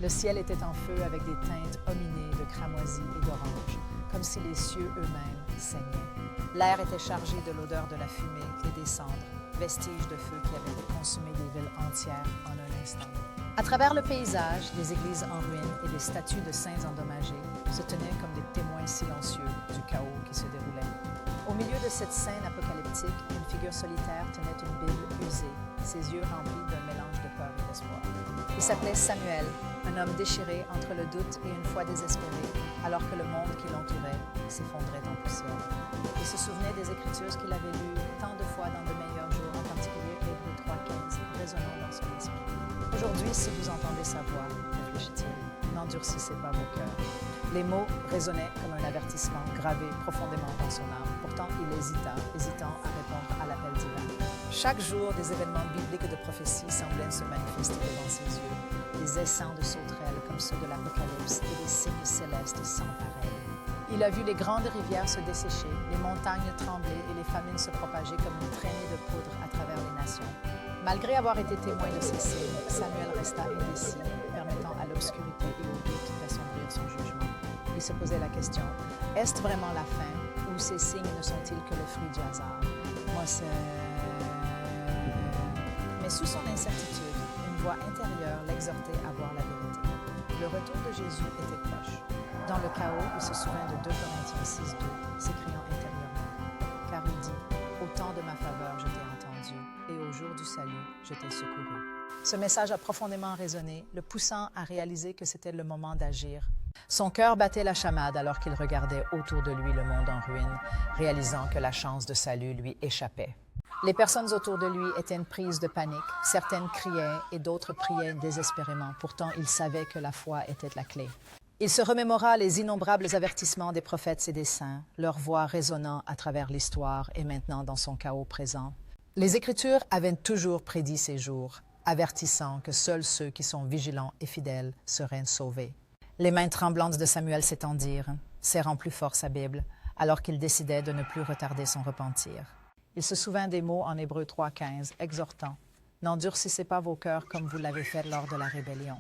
Le ciel était en feu avec des teintes ominées de cramoisi et d'orange, comme si les cieux eux-mêmes saignaient. L'air était chargé de l'odeur de la fumée et des cendres, vestiges de feu qui avaient consumé des villes entières en un instant. À travers le paysage, des églises en ruine et des statues de saints endommagés se tenaient comme des témoins silencieux du chaos qui se déroulait. Au milieu de cette scène apocalyptique, une figure solitaire tenait une Bible usée, ses yeux remplis d'un mélange de peur et d'espoir. Il s'appelait Samuel, un homme déchiré entre le doute et une foi désespérée, alors que le monde qui l'entourait s'effondrait en poussière. Il se souvenait des Écritures qu'il avait lues tant de fois dans de meilleurs jours, en particulier Hébreux 3,15, résonnant dans son esprit. Aujourd'hui, si vous entendez sa voix, réfléchit-il, n'endurcissez pas vos cœurs. Les mots résonnaient comme un avertissement gravé profondément dans son âme. Pourtant, il hésitant à répondre à l'appel divin. Chaque jour, des événements bibliques de prophétie semblaient se manifester devant ses yeux, des essaims de sauterelles comme ceux de l'Apocalypse et des signes célestes sans pareil. Il a vu les grandes rivières se dessécher, les montagnes trembler et les famines se propager comme une traînée de poudre à travers les nations. Malgré avoir été témoin de ces signes, Samuel resta indécis, permettant à l'obscurité et au doute d'assombrir son jugement. Il se posait la question, est-ce vraiment la fin ou ces signes ne sont-ils que le fruit du hasard? Moi, c'est... Mais sous son incertitude, une voix intérieure l'exhortait à voir la vérité. Le retour de Jésus était proche. Dans le chaos, il se souvint de 2 Corinthiens 6,2, s'écriant intérieurement, car il dit, « Au temps de ma faveur, je t'ai entendu, et au jour du salut, je t'ai secouru. » Ce message a profondément résonné, le poussant à réaliser que c'était le moment d'agir. Son cœur battait la chamade alors qu'il regardait autour de lui le monde en ruine, réalisant que la chance de salut lui échappait. Les personnes autour de lui étaient prises de panique, certaines criaient et d'autres priaient désespérément. Pourtant, il savait que la foi était la clé. Il se remémora les innombrables avertissements des prophètes et des saints, leur voix résonnant à travers l'histoire et maintenant dans son chaos présent. Les Écritures avaient toujours prédit ces jours, avertissant que seuls ceux qui sont vigilants et fidèles seraient sauvés. Les mains tremblantes de Samuel s'étendirent, serrant plus fort sa Bible, alors qu'il décidait de ne plus retarder son repentir. Il se souvint des mots en Hébreux 3,15, exhortant « N'endurcissez pas vos cœurs comme vous l'avez fait lors de la rébellion. »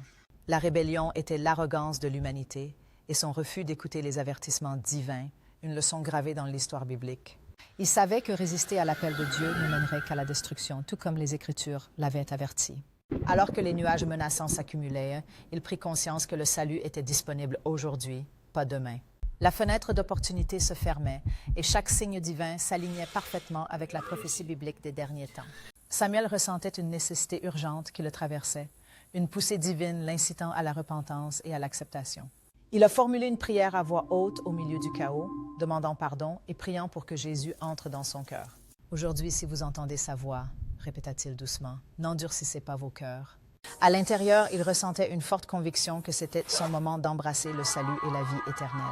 La rébellion était l'arrogance de l'humanité et son refus d'écouter les avertissements divins, une leçon gravée dans l'histoire biblique. Il savait que résister à l'appel de Dieu ne mènerait qu'à la destruction, tout comme les Écritures l'avaient averti. Alors que les nuages menaçants s'accumulaient, il prit conscience que le salut était disponible aujourd'hui, pas demain. La fenêtre d'opportunité se fermait et chaque signe divin s'alignait parfaitement avec la prophétie biblique des derniers temps. Samuel ressentait une nécessité urgente qui le traversait, une poussée divine l'incitant à la repentance et à l'acceptation. Il a formulé une prière à voix haute au milieu du chaos, demandant pardon et priant pour que Jésus entre dans son cœur. « Aujourd'hui, si vous entendez sa voix, répéta-t-il doucement, n'endurcissez pas vos cœurs. » À l'intérieur, il ressentait une forte conviction que c'était son moment d'embrasser le salut et la vie éternelle.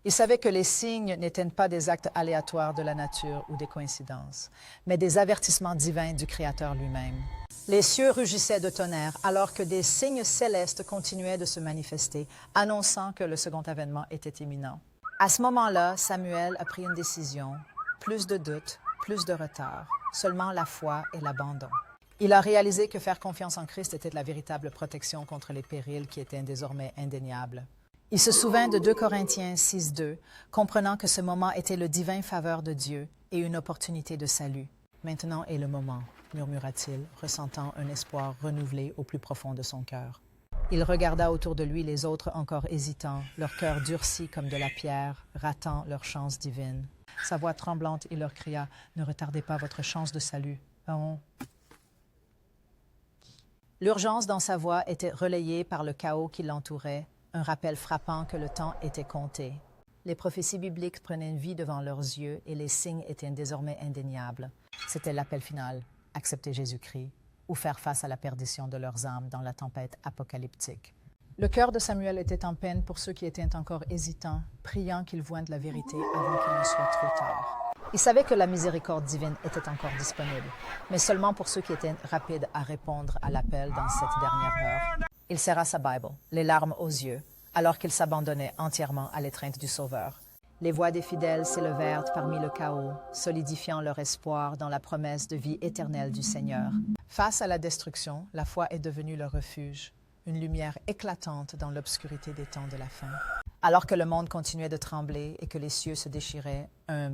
Il savait que les signes n'étaient pas des actes aléatoires de la nature ou des coïncidences, mais des avertissements divins du Créateur lui-même. Les cieux rugissaient de tonnerre alors que des signes célestes continuaient de se manifester, annonçant que le second avènement était imminent. À ce moment-là, Samuel a pris une décision, plus de doute, plus de retard, seulement la foi et l'abandon. Il a réalisé que faire confiance en Christ était la véritable protection contre les périls qui étaient désormais indéniables. Il se souvint de 2 Corinthiens 6,2, comprenant que ce moment était le divin faveur de Dieu et une opportunité de salut. « Maintenant est le moment », murmura-t-il, ressentant un espoir renouvelé au plus profond de son cœur. Il regarda autour de lui les autres encore hésitants, leur cœur durci comme de la pierre, ratant leur chance divine. Sa voix tremblante, il leur cria « Ne retardez pas votre chance de salut. Oh. » L'urgence dans sa voix était relayée par le chaos qui l'entourait, un rappel frappant que le temps était compté. Les prophéties bibliques prenaient vie devant leurs yeux et les signes étaient désormais indéniables. C'était l'appel final, accepter Jésus-Christ ou faire face à la perdition de leurs âmes dans la tempête apocalyptique. Le cœur de Samuel était en peine pour ceux qui étaient encore hésitants, priant qu'ils voient de la vérité avant qu'il ne soit trop tard. Il savait que la miséricorde divine était encore disponible, mais seulement pour ceux qui étaient rapides à répondre à l'appel dans cette dernière heure. Il serra sa Bible, les larmes aux yeux, alors qu'il s'abandonnait entièrement à l'étreinte du Sauveur. Les voix des fidèles s'élevèrent parmi le chaos, solidifiant leur espoir dans la promesse de vie éternelle du Seigneur. Face à la destruction, la foi est devenue leur refuge, une lumière éclatante dans l'obscurité des temps de la fin. Alors que le monde continuait de trembler et que les cieux se déchiraient, un